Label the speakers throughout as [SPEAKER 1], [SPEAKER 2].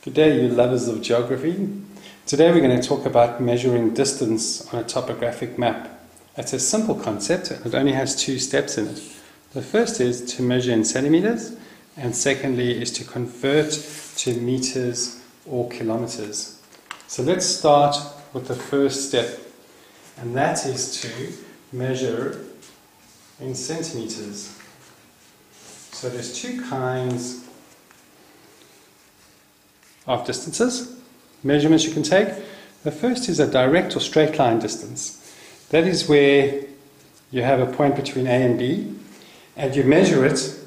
[SPEAKER 1] Good day, you lovers of geography. Today we're going to talk about measuring distance on a topographic map. It's a simple concept and it only has two steps in it. The first is to measure in centimeters, and secondly is to convert to meters or kilometers. So let's start with the first step, and that is to measure in centimeters. So there's two kinds of distances, measurements you can take. The first is a direct or straight line distance. That is where you have a point between A and B and you measure it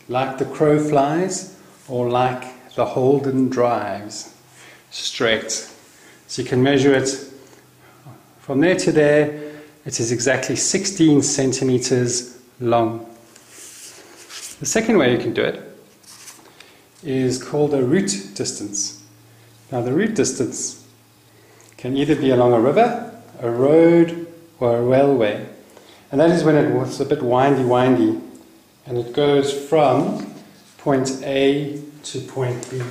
[SPEAKER 1] like the crow flies or like the Holden drives, straight. So you can measure it from there to there. It is exactly 16 centimeters long. The second way you can do it is called a route distance. Now the route distance can either be along a river, a road, or a railway. And that is when it's a bit windy, and it goes from point A to point B.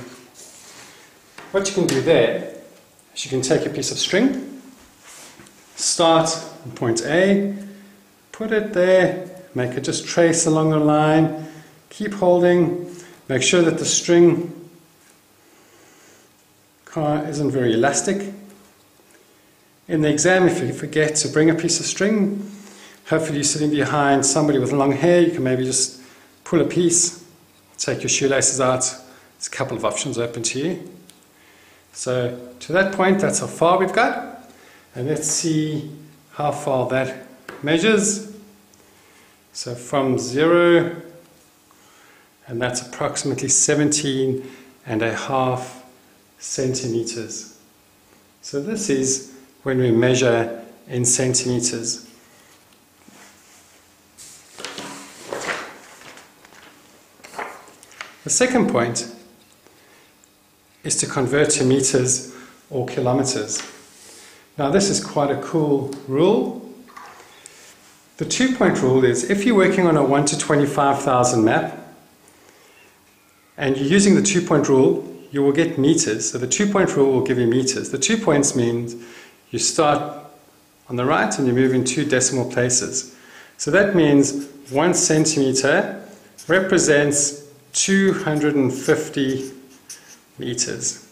[SPEAKER 1] What you can do there is you can take a piece of string, start in point A, put it there, make it just trace along a line, keep holding. Make sure that the string isn't very elastic. In the exam, if you forget to bring a piece of string, hopefully you're sitting behind somebody with long hair, you can maybe just pull a piece, take your shoelaces out. There's a couple of options open to you. So to that point, that's how far we've got. And let's see how far that measures. So from 0, and that's approximately 17.5 centimeters. So this is when we measure in centimeters. The second point is to convert to meters or kilometers. Now this is quite a cool rule. The 2-point rule is if you're working on a 1 to 25,000 map, and you're using the 2-point rule, you will get meters. So the 2-point rule will give you meters. The 2 points means you start on the right and you move in 2 decimal places. So that means 1 centimeter represents 250 meters.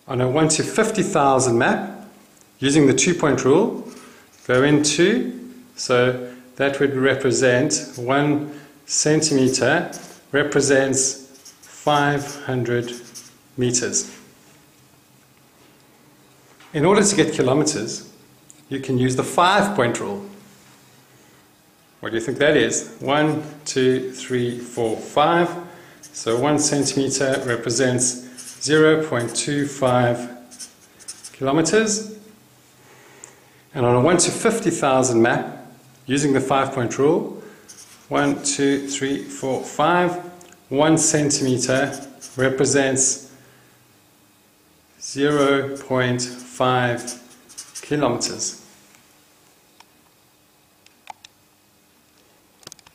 [SPEAKER 1] On a 1 to 50,000 map, using the 2-point rule, go into, so that would represent 1 centimeter represents 500 meters. In order to get kilometers, you can use the 5-point rule. What do you think that is? 1, 2, 3, 4, 5. So 1 centimeter represents 0.25 kilometers. And on a 1 to 50,000 map, using the 5-point rule, 1, 2, 3, 4, 5. 1 centimeter represents 0.5 kilometers.